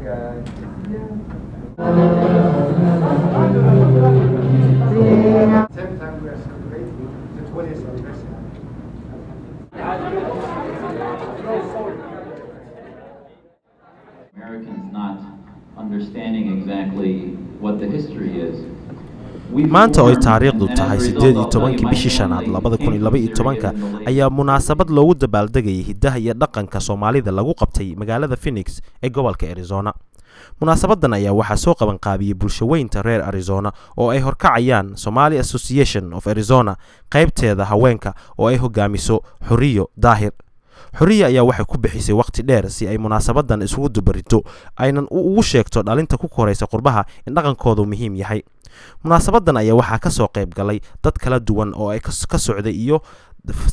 time we are celebrating the 20th anniversary. Americans not understanding exactly what the history is. maanta oo ay taariikhdu tahay 18 bishii shanaad 2012 ayaa munaasabad loogu dabaaldegayay hidaha iyo dhaqanka Soomaalida lagu qabtay magaalada Phoenix ee gobolka Arizona. munaasabadan ayaa waxaa soo qaban qaabiyay bulshaweynta reer Arizona oo ay horkacayaan Somali Association of Arizona qaybteeda haweenka oo ay hogaamiso Xuriyo Daahir. Xuriya ayaa waxay ku bixisay waqti dheer si ay munaasabadan isugu dubarito aynan ugu sheegto dhalinta ku koreysa qurbaha in dhaqankoodu muhiim yahay. munaasabadan ayaa waxaa ka soo qayb galay dad kala duwan oo ay ka socday iyo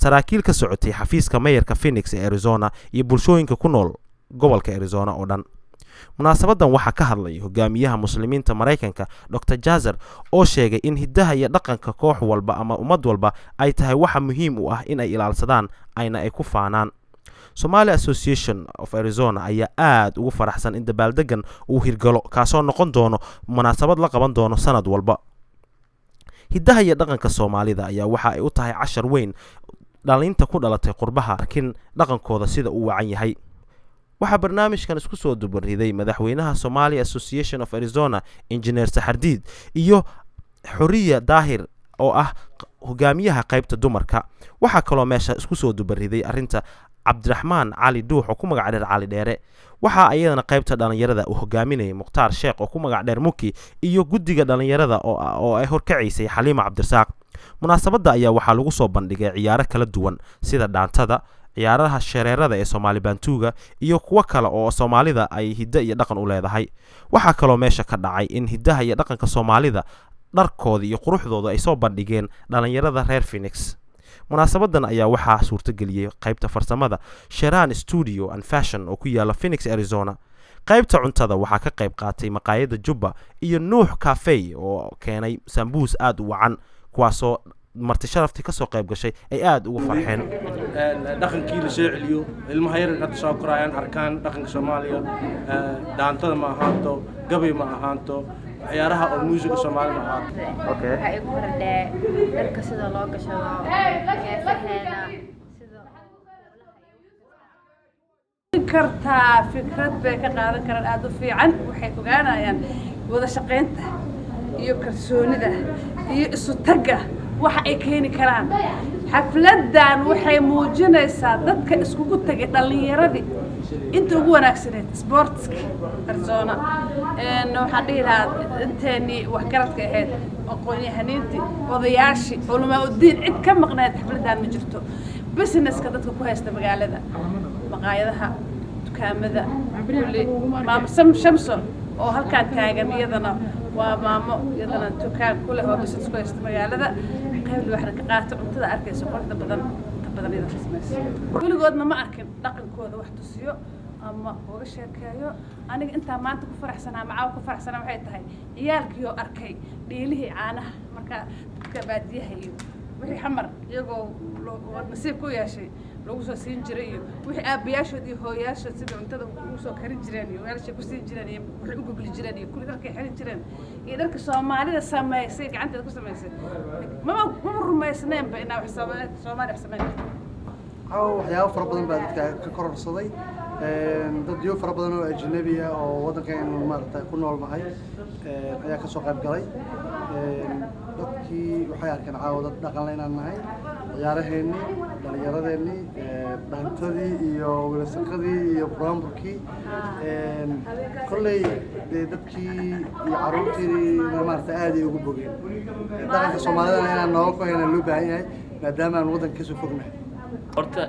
saraakiil ka socotay xafiiska mayorka Phoenix ee Arizona iyo bulshooyinka ku nool gobolka Arizona oo dhan. munaasabadan waxaa ka hadlay hogaamiyaha muslimiinta Mareykanka Dr. Jazer oo sheegay in hidaha iyo dhaqanka koox walba ama ummad walba ay tahay waxa muhiim u ah in ay ilaalsadaan ayna ay ku faanaan. Somali Association of Arizona ayaa aad ugu faraxsan in dabaaldegan uu hirgalo kaasoo noqon doono munaasabad la qaban doono sanad walba. hidaha iyo dhaqanka Soomaalida ayaa waxa ay u tahay cashar weyn dhalinta ku dhalatay qurbaha laakiin dhaqankooda sida uu wacan yahay. waxaa barnaamijkan isku soo dubariday madaxweynaha Somali Association of Arizona Engineer Saxardiid iyo Xuriya Daahir oo ah hogaamiyaha qaybta dumarka. waxaa kaloo meesha isku soo dubariday arinta Cabdiraxmaan Cali Duux oo ku magac dheer Cali Dheere. waxa ayadana qaybta dhalinyarada uu hogaaminayay Muqtaar Sheekh oo ku magac dheer Muki iyo guddiga dhalinyarada oo ay horkacisay Xaliima Cabdirasaaq. munaasabada ayaa waxaa lagu soo bandhigay ciyaaro kala duwan sida dhaantada, ciyaaraha shareerada ee Soomaali Bantuuga iyo kuwa kale oo Soomaalida ay hidda iyo dhaqan u leedahay. waxaa kaloo meesha ka dhacay in hidaha iyo dhaqanka Soomaalida dharkooda iyo quruxdooda ay soo bandhigeen dhalinyarada reer Phoenix. munaasabadan ayaa waxaa suurtageliyay qaybta farsamada Sheran Studio and Fashion oo ku yaala Phoenix Arizona. qaybta cuntada waxaa ka qayb qaatay maqaayada Jubba iyo Nuux Cafe oo keenay sambuus aad u wacan kuwaasoo marti sharafti ka soo qayb gashay ay aad ugu farxeen. dhaqankii la soo celiyo ilmaha yar ka soo korayaan arkaan dhaqanka Soomaaliya dhaantada ma ahaanto gabay ma ahaanto ciyaaraha oo muusiga Soomaaliya ma ahaanto. waxay ku hordhee dharka sida loo gashado heesaheena sida kartaa fikrad bay ka qaadan karaan aad u fiican. waxay ogaanayaan wada shaqeynta iyo kalsoonida iyo isu tagga waxa ay keeni karaan. xafladan waxay muujinaysaa dadka iskugu tagay dhalinyaradii inta ugu wanaagsaneed sportska Arizona. waxaan dhihi lahaa inteeni wax garadka ahayd aqoon-yahaniintii odayaashii culamaa u diin cid ka maqnayd xafladan ma jirto. businesska dadka ku haysta magaalada maqaayadaha dukaamada kulli maamo Shamson oo halkaan taagan iyadana waa maamo iyadana dukaan ku leh oo business ku haysta magaalada qayb waxna ka qaato cuntada arkayso quruxda badan iyada xismaysa. weligoodna ma arkin dhaqankooda wax tusiyo ama uga sheekeeyo. aniga intaa maanta ku faraxsanaa macaa ku faraxsanaa waxay tahay ciyaalkii oo arkay dhiilihii caanaha marka dadka baadiyaha iyo wixii xamar iyagoo nasiib ku yeeshay lagu soo siin jiray iyo wixii aabayaashood iyo hooyaashood sida cuntada ugu soo karin jireen iyo weelasha ku siin jireen iyo wixii u gubli jireen iyo kulli dharkay xirin jireen iyo dharka Soomaalida sameysay gacanteeda ku sameysay ma rumaysneenba inaa wax Soomaali wax sameeyay. waxyaabo fara badan baa dadka ka kororsaday dad iyo fara badan oo ajnabi ah oo wadankeena maartay ku nool nahay ayaa ka soo qayb galay. dadkii waxay arkeen caawada dhaqan inaan nahay ciyaaraheeni dhalinyaradeeni dhaantadii iyo wilasaqadii iyo buraanburkii kolley dadkii iyo caruurtii maartay aad ay ugu bogeen. dhaqanka Soomaalida inaan nolol ku hayna loo baahan yahay maadaama aan wadanka soo fognahay. horta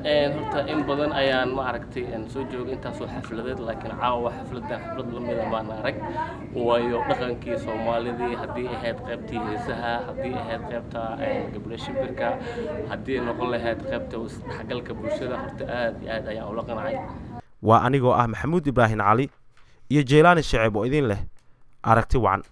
in badan ayaan ma aragtay soo joogay intaas oo xafladeed laakiin caawa xaflad lamida baan arag waayo dhaqankii Soomaalidii haddii ahayd qaybtii heesaha haddii ahayd qaybta gabdhaha shimbirka haddii noqon lahayd qaybta isdhexgalka bulshada horta aad iyo aad ayaan ula qancay. waa anigoo ah Maxamuud Ibraahin Cali iyo Jeelaani Shacib oo idin leh aragti wacan.